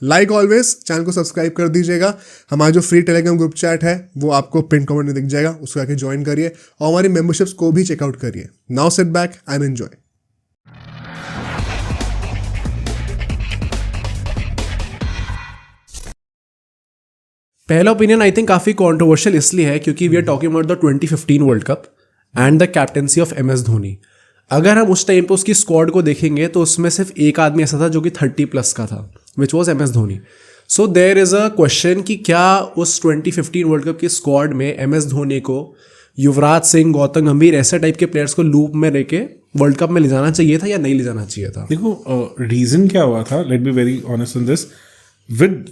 Like always channel को subscribe कर दीजिएगा। हमारा जो फ्री टेलीग्राम ग्रुप चैट है वो आपको पिन कमेंट में दिख जाएगा, उसको आके ज्वाइन करिए और हमारी मेंबरशिप्स को भी चेकआउट करिए। Now sit back and enjoy. पहला ओपिनियन आई थिंक काफ़ी कॉन्ट्रोवर्शियल इसलिए है क्योंकि we are talking about the 2015 world cup and the captaincy of MS Dhoni. अगर हम उस टाइम पे उसकी स्क्वाड को देखेंगे तो उसमें सिर्फ एक आदमी ऐसा था जो कि 30+ का था, which was MS Dhoni. So there is a question कि क्या उस 2015 वर्ल्ड कप की स्क्वाड में MS धोनी को, युवराज सिंह, गौतम गंभीर ऐसे टाइप के प्लेयर्स को लूप में लेके वर्ल्ड कप में ले जाना चाहिए था या नहीं ले जाना चाहिए था? देखो रीज़न क्या हुआ था, let be very honest in this, with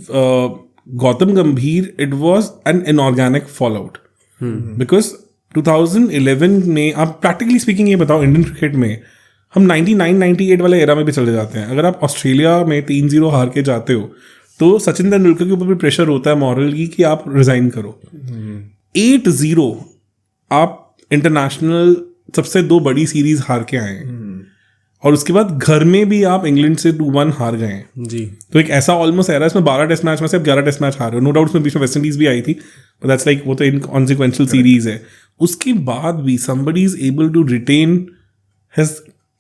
Gautam Gambhir it was an inorganic fall out because 2011 में आप प्रैक्टिकली स्पीकिंग ये बताओ, इंडियन क्रिकेट में हम 99-98 वाले एरा में भी चले जाते हैं। अगर आप ऑस्ट्रेलिया में 3-0 हार के जाते हो तो सचिन तेंदुलकर के ऊपर भी प्रेशर होता है मॉरल की कि आप रिजाइन करो। 8-0 आप इंटरनेशनल सबसे 2 बड़ी सीरीज हार के आए हैं और उसके बाद घर में भी आप इंग्लैंड से 2-1 हार गए हैं जी। तो एक ऐसा ऑलमोस्ट एरा इसमें 12 टेस्ट मैच में से 11 टेस्ट मैच हार रहे हो। नो डाउट उसमें बीच में वेस्ट इंडीज भी आई थी, बट दैट्स लाइक वो तो इनकॉन्सिक्वेंशियल सीरीज है। उसके बाद भी somebody is able to retain his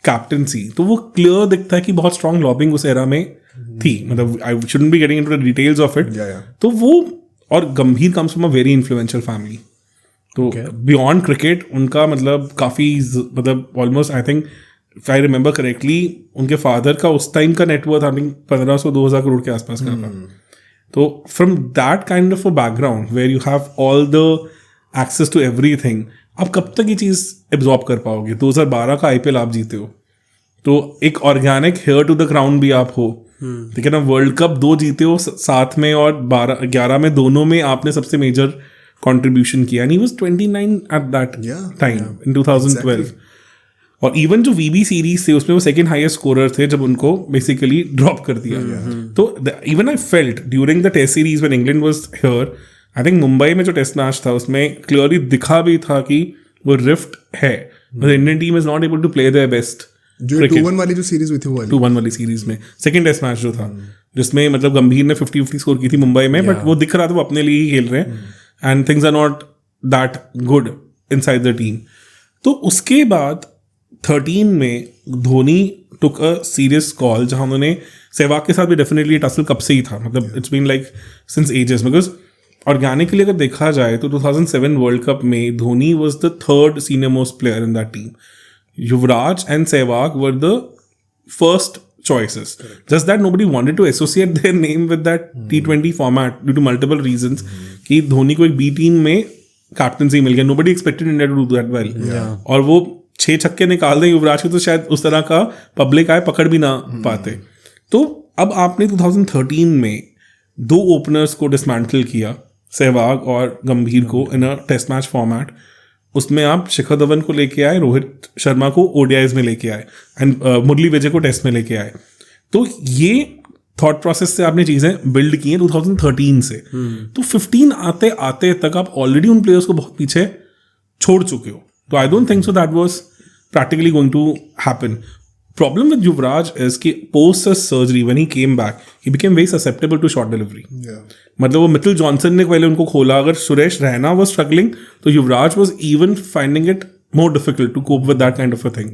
captaincy, तो वो क्लियर दिखता है कि बहुत स्ट्रॉन्ग लॉबिंग उस एरा में थी। मतलब I shouldn't be getting into the details of it. तो वो, और गंभीर comes from a very influential family, तो बियॉन्ड क्रिकेट उनका मतलब काफ़ी, मतलब almost I think if I remember correctly उनके फादर का उस टाइम का नेटवर्थ आई थिंक 1500-2000 करोड़ के आसपास का था। तो from that kind of a background where you have all the access to everything, आप कब तक ये चीज़ एब्जॉर्ब कर पाओगे? 2012 का IPL आप जीते हो तो एक organic heir to the crown भी आप हो, ठीक है ना। वर्ल्ड कप 2 जीते हो साथ में और 11 में, दोनों में आपने सबसे मेजर कंट्रीब्यूशन किया and he was 29 eight that time in 2012। और इवन जो VB सीरीज थे उसमें वो सेकंड हाईएस्ट स्कोरर थे जब उनको बेसिकली ड्रॉप कर दिया गया। तो even I felt during the test series when England was here, I think Mumbai में जो टेस्ट मैच था उसमें क्लियरली दिखा भी था कि वो रिफ्ट है। The Indian team is not able to play their best. जो 2-1 वाली जो सीरीज हुई थी, वो 2-1 वाली सीरीज में सेकंड टेस्ट मैच जो था, जिसमें मतलब गंभीर ने 50-50 स्कोर की थी मुंबई में, बट वो दिख रहा था वो अपने लिए ही खेल रहे हैं and things are not that good inside the team. तो उसके बाद 13 में Dhoni took a serious call, जहां उन्होंने सहवाग के साथ भी डेफिनेटली टसल कब से ही था, मतलब it's been like since ages. Because organically अगर देखा जाए तो 2007 वर्ल्ड कप में Dhoni was the 3rd senior most player in that team. Yuvraj and Sehwag were the first choices. Just that nobody wanted to associate their name with that T20 format due to multiple reasons. कि धोनी को एक B team में captaincy मिल गया, nobody expected India to do that well. और वो 6 छक्के निकाल दें युवराज के तो शायद उस तरह का पब्लिक आए पकड़ भी ना पाते। तो अब आपने 2013 में 2 ओपनर्स को डिसमेंटल किया, सहवाग और गंभीर को, इन अ टेस्ट मैच फॉर्मेट। उसमें आप शिखर धवन को लेके आए, रोहित शर्मा को ODIs में लेके आए एंड मुरली विजय को टेस्ट में लेके आए। तो ये थॉट प्रोसेस से आपने चीज़ें बिल्ड की हैं 2013 से। तो 15 आते आते तक आप ऑलरेडी उन प्लेयर्स को बहुत पीछे छोड़ चुके हो। तो I don't think so that was practically going to happen. Problem with Yuvraj is कि post surgery when he came back he became very susceptible to short delivery. मतलब वो मिचेल जॉनसन ने पहले उनको खोला, अगर सुरेश रैना वाज स्ट्रगलिंग तो Yuvraj was even finding it more difficult to cope with that kind of a thing.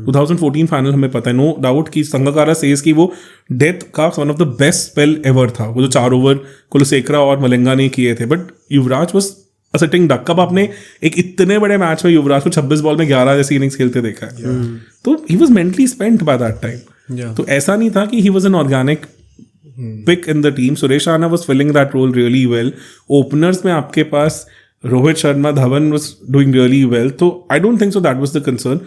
2014 final हमें पता है, नो डाउट कि संगकारा सेज कि वो डेथ का one of the best spell ever था, वो जो 4 ओवर कुलसेकरा और मलिंगा ने किए थे। But Yuvraj was a sitting duck. कब आपने एक इतने बड़े मैच में युवराज को 26 बॉल में 11 जैसी इनिंग्स खेलते देखा है? तो he was mentally spent by that time. तो ऐसा नहीं था कि he was an organic pick in the team. Suresh Raina was filling that role really well. Openers में आपके पास Rohit Sharma, Dhawan was doing really well. तो I don't think so that was the concern.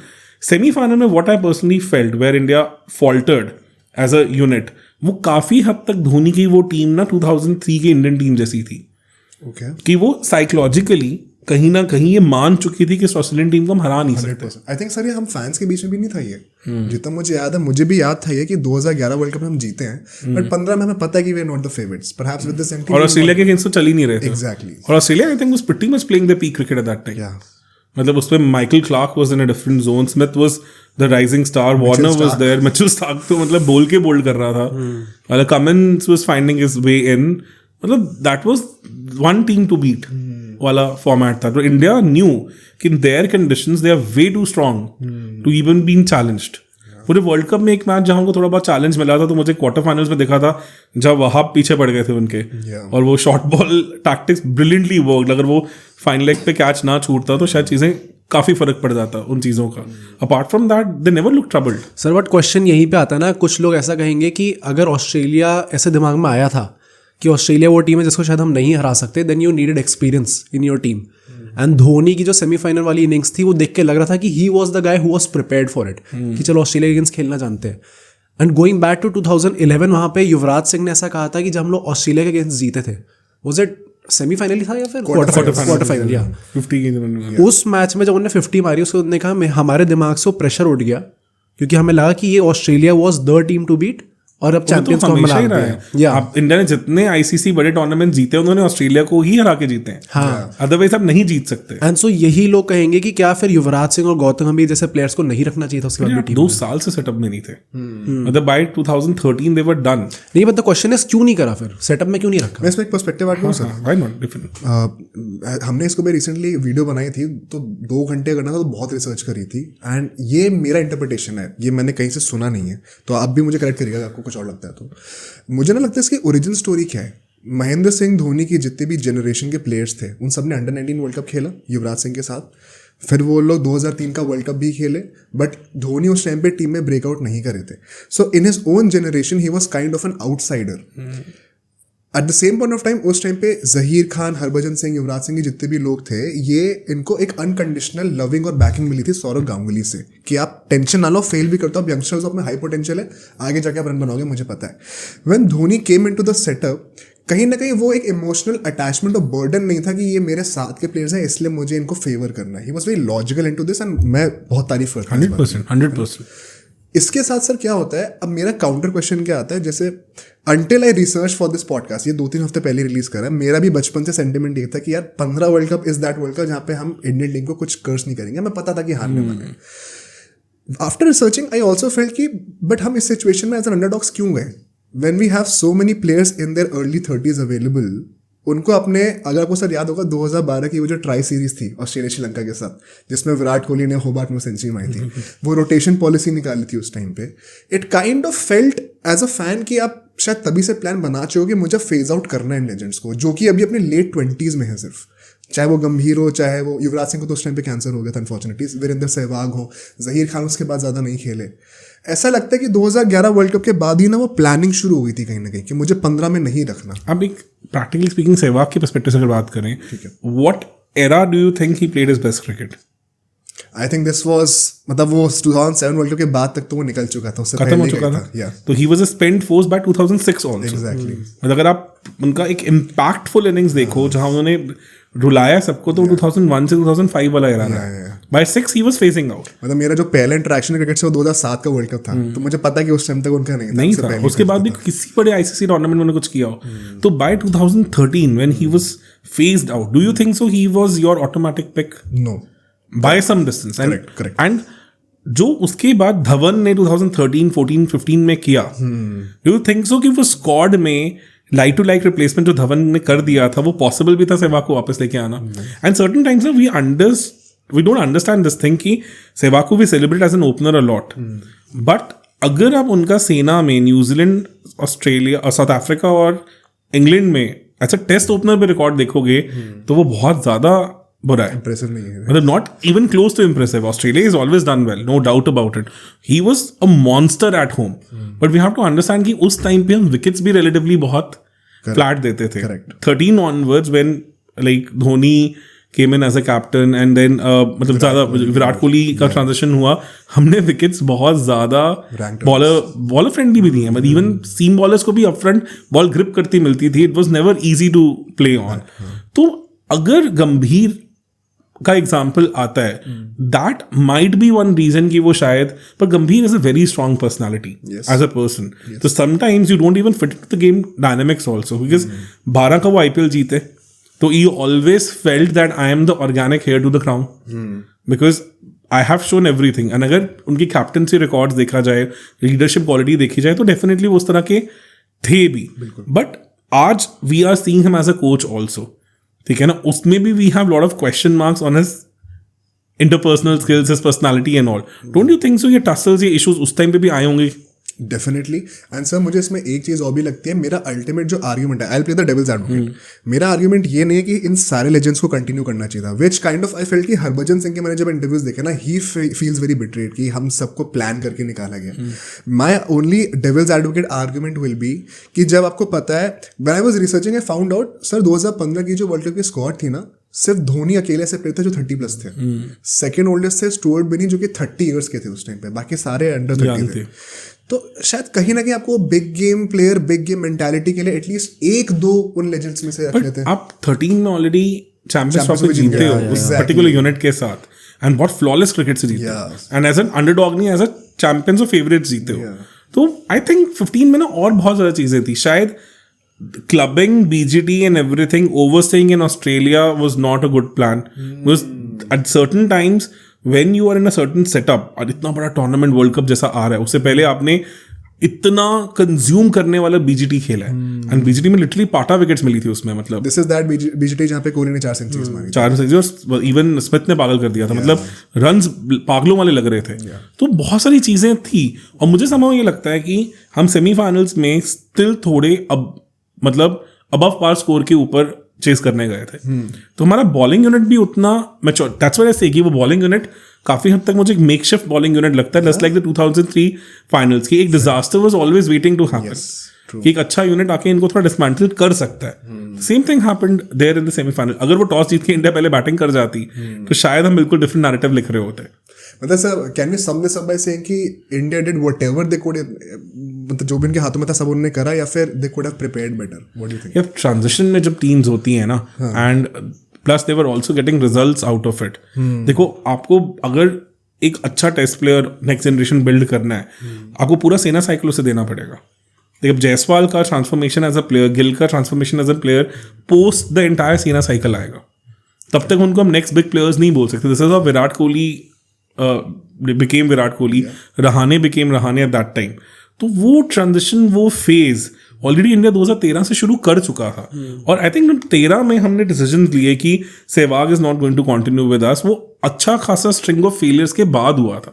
Semi-final में what I personally felt where India faltered as a unit, वो काफ़ी हद तक धोनी की वो टीम ना 2003 की इंडियन टीम जैसी थी। कि वो साइकोलॉजिकली कहीं ना कहीं ये मान चुकी थी कि इस ऑस्ट्रेलियन टीम को हम हरा नहीं सकते। आई थिंक सर ये हम फैंस के बीच में भी नहीं था ये, जितना मुझे याद है, मुझे भी याद था ये कि 2011 वर्ल्ड कप में हम जीते हैं, बट 15 में हमें पता है कि we are not the favourites, perhaps with the sentiment. और ऑस्ट्रेलिया के अगेंस्ट तो चल ही नहीं रहे थे। एग्जैक्टली। और Australia I think was pretty much playing the peak cricket at that time. मतलब उसमें Michael Clarke was in a different zone, Smith was the rising star, Warner was there, Mitchell Starc तो मतलब bowl के bowled कर रहा था, मतलब Cummins was finding his way in, मतलब that was one team to beat वाला format था. तो इंडिया न्यू कि in their conditions they are way too strong to even being challenged. पूरे वर्ल्ड कप में एक मैच जहां उनको थोड़ा बहुत चैलेंज मिला था तो मुझे क्वार्टर फाइनल्स में देखा था जब वहां पीछे पड़ गए थे उनके, और वो short ball tactics brilliantly worked. अगर वो फाइन लेग पे कैच ना छूटता तो शायद चीजें काफी फर्क पड़ जाता उन चीजों का. Apart from that they never look troubled. Sir but question यहीं पे आता है ना, कुछ लोग ऐसा कहेंगे कि अगर ऑस्ट्रेलिया ऐसे दिमाग में आया था कि ऑस्ट्रेलिया वो टीम है जिसको शायद हम नहीं हरा सकते, then you needed experience in your team. And Dhoni की जो सेमीफाइनल वाली इनिंग्स थी वो देख के लग रहा था कि he was the guy who was prepared for it, कि चलो ऑस्ट्रेलिया अगेंस्ट खेलना जानते हैं. एंड गोइंग बैक टू 2011 वहाँ पे युवराज सिंह ने ऐसा कहा था कि जब हम लोग ऑस्ट्रेलिया के अगेंस्ट जीते थे, वाज इट सेमीफाइनल ही था या फिर क्वार्टर फाइनल, या 50 की उस मैच में जब उन्होंने 50 मारी उसको उन्होंने कहा हमारे दिमाग से वो प्रेशर उठ गया क्योंकि हमें लगा कि ये Australia was the team to beat और अब चैंपियंस को हमेशा ही रहा है. अब इंडिया ने जितने आईसीसी बड़े टूर्नामेंट जीते उन्होंने ऑस्ट्रेलिया को ही हरा के जीते हैं. हाँ. अदरवाइज आप नहीं जीत सकते. एंड सो यही लोग कहेंगे कि क्या फिर युवराज सिंह और गौतम गंभीर जैसे प्लेयर्स को नहीं रखना चाहिए था उसके बाद टीम 2 साल से सेटअप में नहीं थे. मतलब बाय 2013 दे वर डन. नहीं, बट द क्वेश्चन इज क्यों नहीं करा, फिर सेटअप में क्यों नहीं रखा? मैं इसमें एक पर्सपेक्टिव ऐड करूं सर. Why not different. हमने इसको भी रिसेंटली वीडियो बनाई थी तो 2 घंटे करना था तो बहुत रिसर्च करी थी. एंड ये मेरा इंटरप्रिटेशन है, ये मैंने कहीं से सुना नहीं है, तो आप भी मुझे करेक्ट करिएगा आपको कुछ और लगता है तो. मुझे ना लगता है इसकी ओरिजिनल स्टोरी क्या है. महेंद्र सिंह धोनी की जितने भी जनरेशन के प्लेयर्स थे उन सब ने अंडर 19 वर्ल्ड कप खेला युवराज सिंह के साथ. फिर वो लोग 2003 का वर्ल्ड कप भी खेले, बट धोनी उस टाइम पे टीम में ब्रेकआउट नहीं करे थे. So in his own generation he was kind of an outsider. At the same point of time उस टाइम पे जहीर खान, हरभजन सिंह, युवराज सिंह जितने भी लोग थे, ये इनको एक अनकंडीशनल लविंग और बैकिंग मिली थी सौरव गांगुली से कि आप टेंशन ना लो, फेल भी करते हो, आप यंगस्टर्स हो, अपने हाई पोटेंशियल है, आगे जाके आप रन बनाओगे, मुझे पता है. When Dhoni came into the setup, कहीं ना कहीं वो एक इमोशनल अटैचमेंट और बर्डन नहीं था कि ये मेरे साथ के प्लेयर्स हैं इसलिए मुझे इनको फेवर करना है. He was very logical into this and मैं बहुत तारीफ करता हूं. 100%. इसके साथ सर क्या होता है, अब मेरा काउंटर क्वेश्चन क्या आता है, जैसे until I research for this podcast, ये 2-3 हफ्ते पहले रिलीज करा है, मेरा भी बचपन से सेंटिमेंट ये था कि यार 15 world cup is that world cup जहाँ पे हम इंडियन टीम को कुछ कर्स नहीं करेंगे. मैं पता था कि हारने वाले हैं. After researching I also felt कि बट हम इस सिचुएशन में एज एन अंडरडॉग्स क्यों गए. When we have so many players in their early 30s available, उनको अपने, अगर आपको सर याद होगा 2012 की वो जो ट्राई सीरीज थी ऑस्ट्रेलिया श्रीलंका के साथ जिसमें विराट कोहली ने होबार्ट में सेंचुरी मारी थी, वो रोटेशन पॉलिसी निकाली थी उस टाइम पे. It kind of felt as a fan कि आप शायद तभी से प्लान बना चुके हो कि मुझे फेज आउट करना है इन लेजेंड्स को, जो कि अभी अपने लेट 20s में है सिर्फ. चाहे वो गंभीर हो, चाहे वो युवराज सिंह को तो उस टाइम पे कैंसर हो गया था अनफॉर्चुनेटली, वीरेंद्र सहवाग हो, जहीर खान उसके बाद ज़्यादा नहीं खेले. ऐसा लगता है कि 2011 वर्ल्ड कप के बाद ही ना वो प्लानिंग शुरू हुई थी कहीं ना कहीं कि मुझे 15 में नहीं रखना. अब एक प्रैक्टिकली स्पीकिंग सहवाग के पर्सपेक्टिव से अगर बात करें, what era do you think he played his best cricket? I think this was, मतलब वो 2007 वर्ल्ड कप के बाद तक तो वो निकल चुका था, उससे खत्म हो चुका था. तो he was a spent force by 2006 also. Exactly. मतलब अगर आप उनका एक इंपैक्टफुल इनिंग्स देखो जहां उन्होंने रुलाया सबको, तो 2001 से 2005 वाला एरा है. By 6 he was phasing out. मतलब मेरा जो पहला इंटरेक्शन क्रिकेट से वो 2007 का वर्ल्ड कप था, तो मुझे पता है कि उस टाइम तक उनका नहीं था. उसके बाद भी किसी बड़े आईसीसी टूर्नामेंट में कुछ किया हो. तो by 2013 when he was phased out, do you think so he was your automatic pick? No, by some distance. Correct. And जो उसके बाद धवन ने 2013, 14, 15 में किया, डू यू थिंक सो कि वो स्क्वाड में लाइक टू लाइक रिप्लेसमेंट जो धवन ने कर दिया था वो पॉसिबल भी था सहवाग को वापस लेके आना? And certain times we don't understand this thing कि सहवाग को we celebrate as an opener a lot, but अगर आप उनका सेना में न्यूजीलैंड, ऑस्ट्रेलिया और साउथ अफ्रीका और इंग्लैंड में ऐसा टेस्ट ओपनर पे रिकॉर्ड देखोगे तो वो बहुत ज्यादा बुरा है. इंप्रेसिव नहीं है. मतलब not even close to impressive. Australia is always done well, no doubt about it. He was a monster at home, but we have to understand कि उस टाइम पे हम विकेट्स भी रिलेटिवली बहुत फ्लैट देते थे. 13 onwards when like Dhoni came in as a captain and then मतलब ज्यादा विराट कोहली का ट्रांजिशन हुआ, हमने विकेट्स बहुत ज्यादा बॉलर फ्रेंडली भी दी हैं. मतलब इवन सीम बॉलर्स को भी अप फ्रंट बॉल ग्रिप करती मिलती थी. It was never easy to play on. तो अगर गंभीर का एग्जाम्पल आता है, that might be one reason कि वो शायद, पर Gambhir is a very strong personality as a person. तो sometimes you don't even fit the game dynamics also, because 12 का वो IPL जीते तो you always felt that I am the organic heir to the crown. Because I have shown everything and अगर उनकी captaincy records देखा जाए, leadership quality देखी जाए, तो डेफिनेटली वो उस तरह के थे भी. बट आज we are seeing him as a coach also, ठीक है ना. उसमें भी we have lot of question marks on his interpersonal skills, his personality and all. Don't you think so ये टसल्स, ये इश्यूज उस टाइम पे भी आए होंगे? डेफिनेटली. एंड सर मुझे इसमें एक चीज़ और भी लगती है, मेरा अल्टीमेट जो आर्ग्यूमेंट है, I will play the devil's advocate. मेरा आर्ग्यूमेंट ये नहीं है कि इन सारे लेजेंड्स को कंटिन्यू करना चाहिए था, which kind of I felt कि हरभजन सिंह के मैंने जब इंटरव्यूज देखे ना, ही फील्स वेरी बिट्रेड कि हम सबको प्लान करके निकाला गया. My only devil's advocate argument will be कि जब आपको पता है, when I was researching I found out sir 2015 की जो वर्ल्ड कप की स्क्वाड थी ना, सिर्फ धोनी अकेले से प्लेयर थे जो 30+ थे. सेकेंड ओल्डेस्ट थे स्टुअर्ट बिनी जो कि 30 ईयर्स के थे उस टाइम पे, बाकी सारे अंडर 30 थे. तो शायद कहीं ना कहीं आपको big game player, big game mentality के लिए एटलीस्ट 1 2 उन लेजेंड्स में से रख लेते हैं. आप 13 में ऑलरेडी चैंपियंस ट्रॉफी जीते हो उस पर्टिकुलर यूनिट के साथ, एंड बहुत फ्लॉलेस क्रिकेट से जीते हो, एंड एज एन अंडरडॉग नहीं, एज अ चैंपियंस और फेवरेट्स जीते हो. तो आई थिंक 15 में ना और बहुत ज्यादा चीजें थी. शायद clubbing, BGT and everything, overstaying in Australia was not a good plan. Because at certain times when you are in a certain setup, और इतना बड़ा टूर्नामेंट वर्ल्ड कप जैसा आ रहा है, उससे पहले आपने इतना कंज्यूम करने वाला BGT खेला है, एंड BGT में लिटरली पाटा विकेट्स मिली थी उसमें. मतलब दिस इज दैट BGT जहाँ पे कोहली ने 4 सेंचुरीज मारी, 4 सेंचुरीज, और इवन स्मिथ ने पागल कर दिया था. मतलब रन्स पागलों वाले लग रहे थे. तो बहुत सारी चीजें थी, और मुझे समझ ये लगता है कि हम सेमीफाइनल्स में स्टिल थोड़े मतलब अबव पार स्कोर के ऊपर चेस करने गए थे. तो हमारा बॉलिंग यूनिट भी उतना मैच्योर, दैट्स व्हाई आई से कि वो बॉलिंग यूनिट काफी हद तक मुझे एक मेकशिफ्ट बॉलिंग यूनिट लगता है, जस्ट लाइक द 2003 फाइनल्स की. एक disaster was always waiting to happen कि एक अच्छा यूनिट आके इनको थोड़ा डिसमेंटल कर सकता है. Same thing happened there in the semifinal. अगर वो टॉस जीत के इंडिया पहले बैटिंग कर जाती तो शायद हम बिल्कुल डिफरेंट नैरेटिव लिख रहे होते. मतलब sir can we sum this up by saying कि India did whatever they could, मतलब जो भी उनके हाथों में था सब उन्होंने करा, या फिर they could have prepared better? What do you think? यार ट्रांजिशन में जब टीम्स होती हैं ना, and plus they were also getting results out of it. देखो, आपको अगर एक अच्छा test player next generation build करना है, आपको पूरा सेना साइकिल उसे देना पड़ेगा. देखो, जायसवाल का transformation as a player, Gill का transformation as a player post the entire SENA cycle आएगा. तब तक उनको हम नेक्स्ट बिग प्लेयर्स नहीं बोल सकते. This is how Virat Kohli became Virat Kohli, Rahane became Rahane eight that time. तो वो ट्रांजिशन, वो फेज ऑलरेडी इंडिया 2013 से शुरू कर चुका था. और आई थिंक 13 में हमने डिसीजन लिए कि Sehwag is not going to continue with us. वो अच्छा खासा स्ट्रिंग ऑफ फेलियर्स के बाद हुआ था.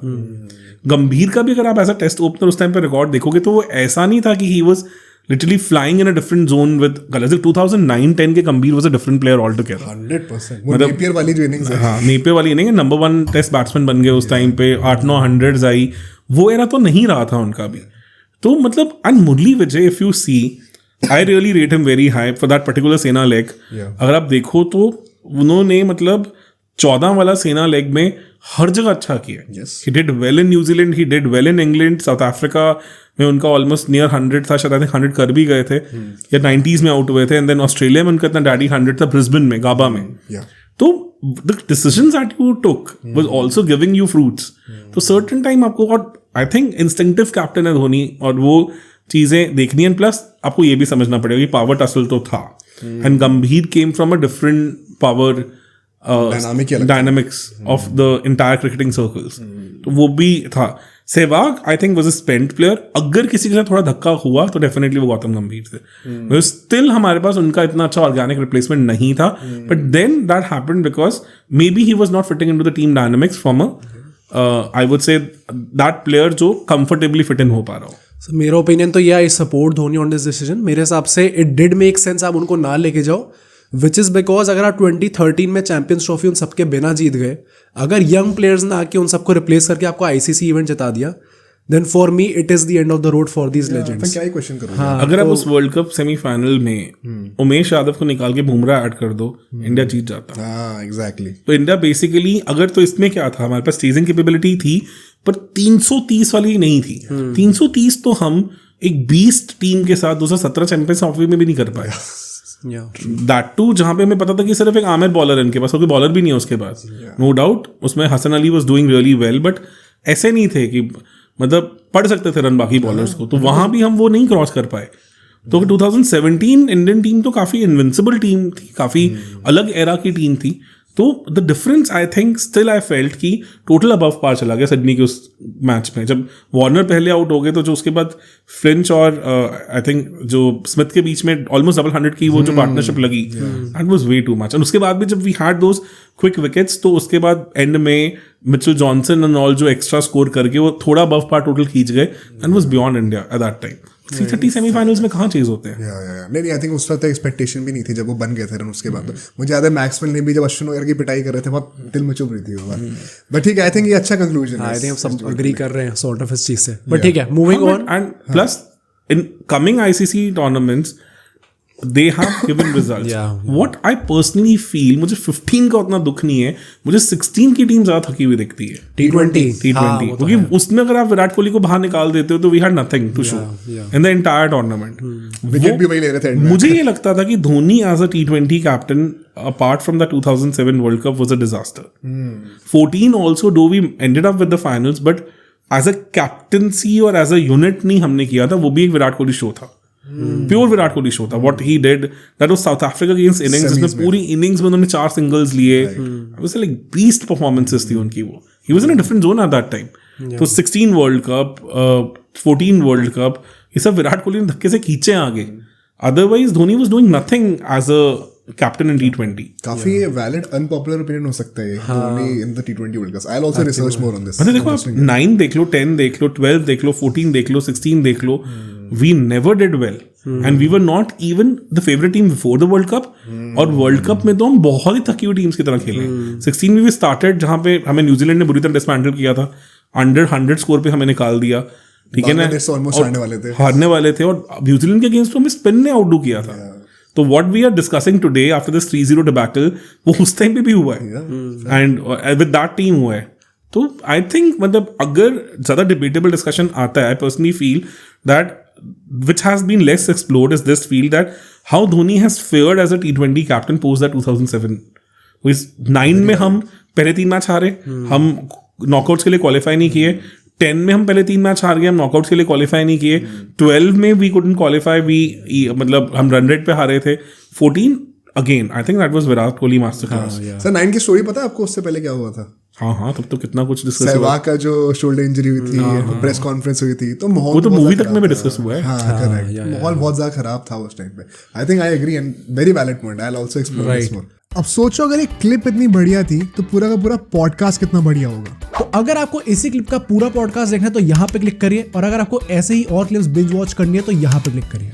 गंभीर का भी अगर आप ऐसा टेस्ट ओपनर उस टाइम पे रिकॉर्ड देखोगे तो वो ऐसा नहीं था कि he was literally flying in a different zone with Galaxy. 2009-10 के गंभीर was a different player altogether. 100%. वो नेपियर वाली जो इनिंग्स है, हाँ, नेपियर वाली इनिंग, नंबर 1 टेस्ट बैट्समैन बन गए उस टाइम पे, 8-9 हंड्रेड्स आई. वो एरा तो नहीं रहा था उनका भी. तो मतलब, and Murali Vijay, if you see, I really rate him very high for that particular SENA leg. अगर आप देखो तो उन्होंने मतलब 14 वाला सेना लेग में हर जगह अच्छा किया. He did well in New Zealand, he did well in England, south Africa में उनका ऑलमोस्ट नियर 100 था, शायद 100 कर भी गए थे, या 90s में आउट हुए थे. एंड देन ऑस्ट्रेलिया में उनका इतना डैडी 100 था, ब्रिस्बेन में, गाबा में. तो the decisions that you took was also giving you fruits. तो सर्टेन टाइम आपको, और आई थिंक इंस्टिंक्टिव कैप्टन है धोनी, और वो चीजें देखनी है. प्लस आपको ये भी समझना पड़ेगा कि पावर टसल तो था, एंड गंभीर came from a different power dynamics of the entire cricketing circles. तो वो भी था. सहवाग आई think was a spent player. अगर किसी के साथ थोड़ा धक्का हुआ तो डेफिनेटली वो गौतम गंभीर थे. स्टिल हमारे पास उनका इतना अच्छा ऑर्गेनिक रिप्लेसमेंट नहीं था. But then that happened because maybe he was not fitting into the team dynamics from a I would say that player जो कंफर्टेबली फिट इन हो पा रहा हो. So, मेरा ओपिनियन तो यह, I support Dhoni on this decision. मेरे हिसाब से इट डिड मेक सेंस आप उनको ना लेके जाओ, विच इज़ बिकॉज अगर आप 2013 में चैंपियंस ट्रॉफी उन सबके बिना जीत गए, अगर यंग प्लेयर्स ने आके उन सबको रिप्लेस करके आपको ICC इवेंट जिता दिया, then for me it is the end of the road for these legends. क्या ही क्वेश्चन करूंगा. हाँ, अगर आप उस वर्ल्ड कप सेमीफाइनल में उमेश यादव को निकाल के बुमराह ऐड कर दो, इंडिया जीत जाता. हाँ, एग्जैक्टली. तो इंडिया बेसिकली, अगर तो इसमें क्या था, हमारे पास चेजिंग कैपेबिलिटी थी, पर 330 वाली नहीं थी. 330 तो हम एक बीस्ट टीम के साथ 2017 चैंपियंस ट्रॉफी में भी नहीं कर पाए. दैट टू जहां पे हमें पता था कि सिर्फ एक आमिर बॉलर है इनके पास, कोई बॉलर भी नहीं है उसके पास. नो डाउट उसमें Hasan Ali was doing really well, but ऐसे नहीं थे कि मतलब पढ़ सकते थे रन बाकी बॉलर्स को. तो वहां भी हम वो नहीं क्रॉस कर पाए. तो 2017 इंडियन टीम तो काफी इनविंसिबल टीम थी, काफी अलग एरा की टीम थी. तो the difference I think still I felt कि टोटल अबव पार चला गया सिडनी के उस मैच में. जब वार्नर पहले आउट हो गए तो जो उसके बाद फ्लिंच और आई थिंक जो स्मिथ के बीच में ऑलमोस्ट डबल 100 की वो जो पार्टनरशिप लगी, that was way too much. And उसके बाद भी जब we had those quick wickets तो उसके बाद एंड में मिचेल जॉनसन एंड ऑल जो एक्स्ट्रा स्कोर करके वो थोड़ा अबव पार टोटल खींच गए and was beyond India at that time. 330 semifinals में कहाँ चीज होते हैं. नहीं आई थिंक उस वक्त एक्सपेक्टेशन भी नहीं थी जब वो बन गए थे रन उसके बाद. तो मुझे याद है मैक्सवेल ने भी जब अश्विन वगैरह की पिटाई कर रहे थे बहुत दिल में चुभ रही थी वो. बट ठीक है, आई थिंक ये अच्छा कंक्लूजन है. आई थिंक हम सब एग्री कर रहे हैं सॉर्ट ऑफ इस चीज से. बट ठीक है, moving on. And plus in coming ICC tournaments they have given results. What I personally feel, मुझे 15 का उतना दुख नहीं है, मुझे 16 की टीम ज्यादा थकी हुई दिखती है. T20 क्योंकि उसमें अगर आप विराट कोहली को बाहर निकाल देते हो तो we had nothing to show in the entire tournament. Wicket भी वही ले रहे थे. मुझे ये लगता था कि Dhoni as a T20 captain apart from the 2007 World Cup was a disaster. 14 also though we ended up with the finals, but as a captaincy और as a unit नहीं हमने किया था. वो भी एक विराट कोहली शो था. प्योर विराट कोहली शो था. What he did that was south Africa against innings, जिसमें पूरी इनिंग्स में उन्होंने 4 सिंगल्स लिए. वाज लाइक बीस्ट परफॉर्मेंसेस थी उनकी. वो he was in a different zone eight that time. तो 16 वर्ल्ड कप, 14 वर्ल्ड कप, ये सब विराट कोहली ने धक्के से खींचे आगे. Otherwise Dhoni was doing nothing as a captain in T20. काफी वैलिड अनपॉपुलर ओपिनियन हो सकता है Dhoni in the T20 world cup. I will also research more on this. मतलब देखो आप 9 देख लो, 10 देख लो, 12 देख लो, 14 देख लो, 16 देख लो. We never did well. And we were not even the favorite team before the World Cup. और World Cup में तो हम बहुत ही थकी हुई टीम्स की तरह खेले. 16 में भी स्टार्टेड जहाँ पे हमें न्यूजीलैंड ने बुरी तरह डिसमेंटल किया था. अंडर 100 स्कोर पे हमें निकाल दिया. ठीक है ना, हारने वाले थे. और न्यूजीलैंड के अगेंस्ट तो हमें स्पिन ने आउटडू किया था. तो what we are discussing today after this 3-0 debacle, वो उस टाइम पे भी हुआ है. एंड विद दैट टीम हुआ है. तो आई थिंक मतलब अगर ज्यादा डिबेटेबल डिस्कशन आता है, I personally feel that which has been less explored is this field, that how Dhoni has fared as a T20 captain post that 2007. 9 में हम पहले 3 मैच हारे, हम नॉकआउट्स के लिए क्वालिफाई नहीं किए. 10 में हम पहले 3 मैच हार गए, हम नॉकआउट्स के लिए क्वालिफाई नहीं किए. 12 में वी कुडंट क्वालिफाई, मतलब हम रन रेट पे हारे थे. 14 again I think that was Virat Kohli master class. Sir 9 की स्टोरी पता है आपको उससे पहले क्या हुआ था? हाँ तब तो कितना कुछ डिस्कस हुआ. सहवाग का जो शोल्डर इंजरी हुई थी, प्रेस कॉन्फ्रेंस हुई थी, तो माहौल वो तो मूवी तक में भी डिस्कस हुआ है. हाँ करेक्ट. माहौल बहुत ज्यादा खराब था उस टाइम पे. I think I agree and very valid point. I will also explore this more. अब सोचो अगर एक क्लिप इतनी बढ़िया थी तो पूरा का पूरा पॉडकास्ट कितना बढ़िया होगा. तो अगर आपको इसी क्लिप का पूरा पॉडकास्ट देखना है तो यहाँ पे क्लिक करिए, और अगर आपको ऐसे ही और क्लिप्स बिंज वॉच करनी है तो यहाँ पे क्लिक करिए.